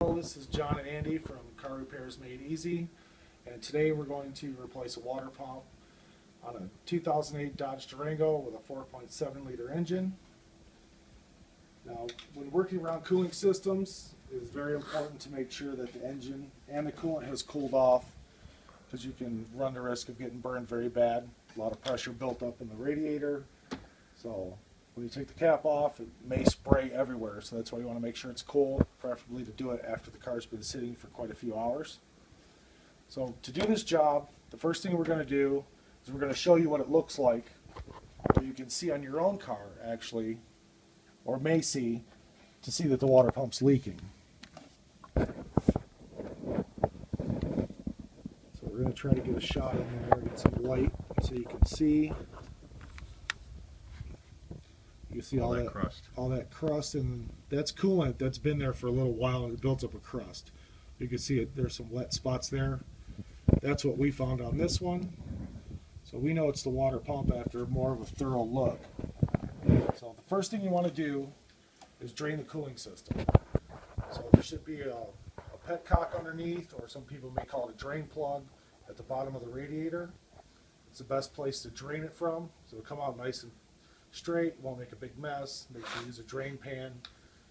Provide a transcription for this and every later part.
Hello, this is John and Andy from Car Repairs Made Easy, and today we're going to replace a water pump on a 2008 Dodge Durango with a 4.7 liter engine. Now, when working around cooling systems, it is very important to make sure that the engine and the coolant has cooled off, because you can run the risk of getting burned very bad. A lot of pressure built up in the radiator, so when you take the cap off, it may spray everywhere, so that's why you want to make sure it's cool, preferably to do it after the car's been sitting for quite a few hours. So to do this job, the first thing we're going to do is we're going to show you what it looks like, or you can see on your own car actually, or may see, to see that the water pump's leaking. So we're going to try to get a shot in there, get some light so you can see. You see all that crust, and that's coolant that's been there for a little while and it builds up a crust. You can see it, there's some wet spots there. That's what we found on this one. So we know it's the water pump after more of a thorough look. So the first thing you want to do is drain the cooling system. So there should be a petcock underneath, or some people may call it a drain plug, at the bottom of the radiator. It's the best place to drain it from, so it'll come out nice and straight, won't make a big mess. Make sure you use a drain pan,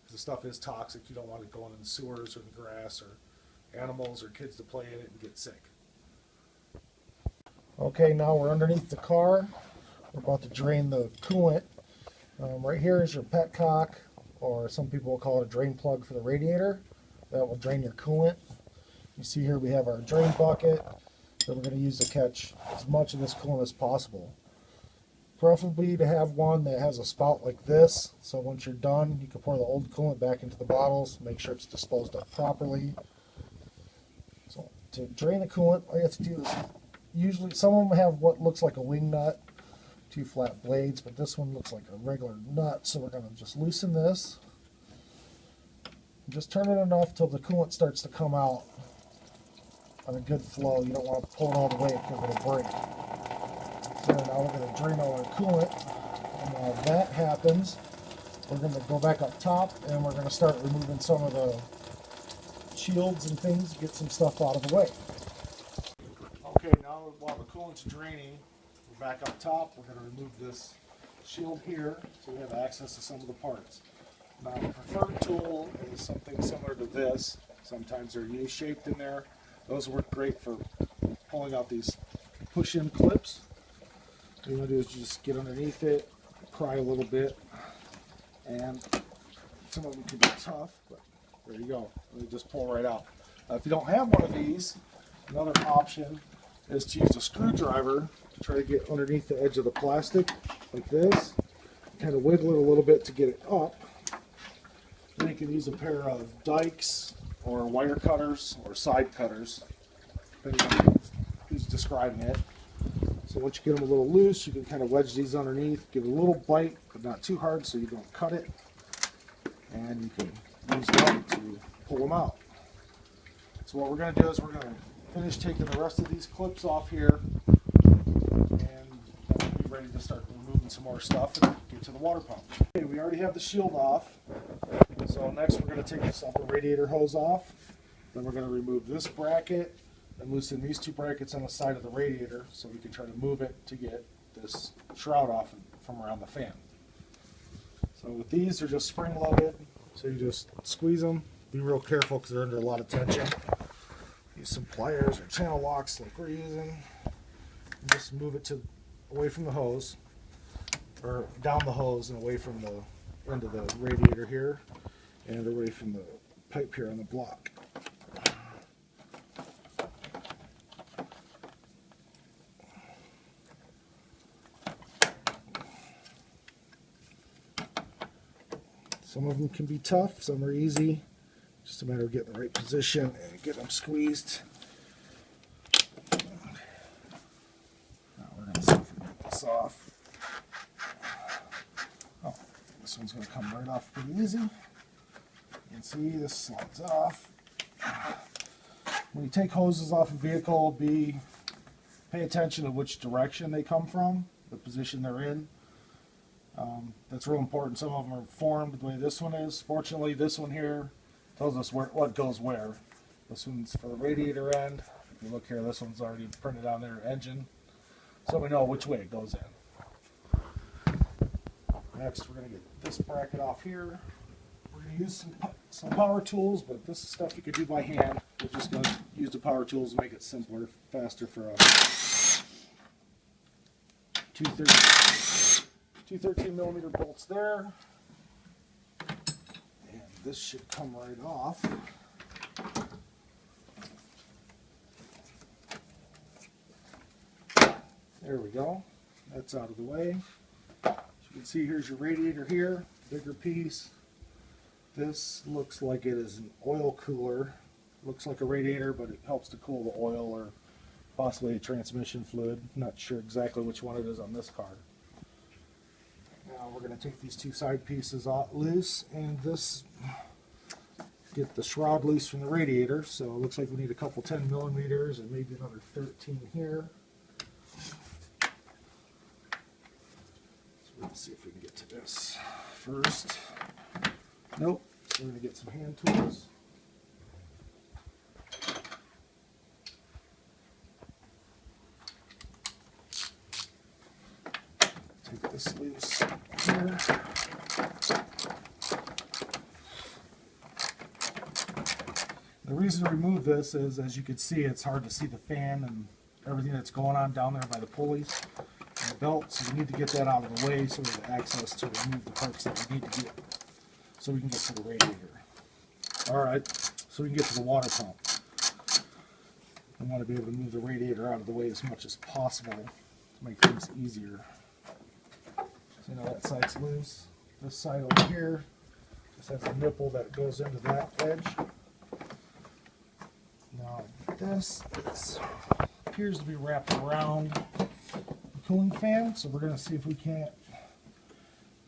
because the stuff is toxic. You don't want it going in the sewers or the grass, or animals or kids to play in it and get sick. Okay, now we're underneath the car. We're about to drain the coolant. Right here is your petcock, or some people will call it a drain plug for the radiator. That will drain your coolant. You see here we have our drain bucket that we're going to use to catch as much of this coolant as possible. Preferably to have one that has a spout like this, so once you're done you can pour the old coolant back into the bottles, make sure it's disposed of properly. So to drain the coolant, all you have to do is, usually some of them have what looks like a wing nut, two flat blades, but this one looks like a regular nut, so we're going to just loosen this. Just turn it enough till the coolant starts to come out on a good flow. You don't want to pull it all the way because it'll break. So now we're going to drain all our coolant, and while that happens, we're going to go back up top and we're going to start removing some of the shields and things, get some stuff out of the way. Okay, now while the coolant's draining, we're back up top. We're going to remove this shield here so we have access to some of the parts. Now the preferred tool is something similar to this. Sometimes they're U-shaped in there. Those work great for pulling out these push-in clips. What you want to do is just get underneath it, pry a little bit, and some of them can be tough, but there you go. They just pull right out. If you don't have one of these, another option is to use a screwdriver to try to get underneath the edge of the plastic, like this. Kind of wiggle it a little bit to get it up. Then you can use a pair of dikes, or wire cutters, or side cutters, depending on who's describing it. So once you get them a little loose, you can kind of wedge these underneath, give it a little bite, but not too hard so you don't cut it. And you can use that to pull them out. So what we're going to do is we're going to finish taking the rest of these clips off here, and we'll be ready to start removing some more stuff and get to the water pump. Okay, we already have the shield off. So next we're going to take this upper radiator hose off. Then we're going to remove this bracket and loosen these two brackets on the side of the radiator so we can try to move it to get this shroud off from around the fan. So with these, they're just spring loaded, so you just squeeze them. Be real careful because they're under a lot of tension. Use some pliers or channel locks like we're using. And just move it away from the hose, or down the hose and away from the end of the radiator here, and away from the pipe here on the block. Some of them can be tough, some are easy. Just a matter of getting the right position and getting them squeezed. Now we're going to see if we can get this off. Oh, this one's going to come right off pretty easy. You can see this slides off. When you take hoses off a vehicle, pay attention to which direction they come from, the position they're in. That's real important. Some of them are formed the way this one is. Fortunately, this one here Tells us what goes where. This one's for the radiator end. If you look here, this one's already printed on their engine. So we know which way it goes in. Next, we're going to get this bracket off here. We're going to use some power tools, but this is stuff you could do by hand. We're just going to use the power tools to make it simpler, faster for us. 213 millimeter bolts there. And this should come right off. There we go. That's out of the way. As you can see, here's your radiator here, bigger piece. This looks like it is an oil cooler. Looks like a radiator, but it helps to cool the oil or possibly a transmission fluid. Not sure exactly which one it is on this car. Now we're going to take these two side pieces loose, and this get the shroud loose from the radiator. So it looks like we need a couple 10 millimeters and maybe another 13 here. Let's see if we can get to this first. Nope. So we're going to get some hand tools. Take this loose here. The reason to remove this is, as you can see, it's hard to see the fan and everything that's going on down there by the pulleys. The belt, so we need to get that out of the way so we have access to remove the parts that we need to get so we can get to the radiator. Alright, so we can get to the water pump. I want to be able to move the radiator out of the way as much as possible to make things easier. So now that side's loose. This side over here just has a nipple that goes into that edge. Now this appears to be wrapped around cooling fan, so we're going to see if we can't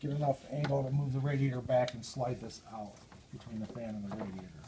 get enough angle to move the radiator back and slide this out between the fan and the radiator.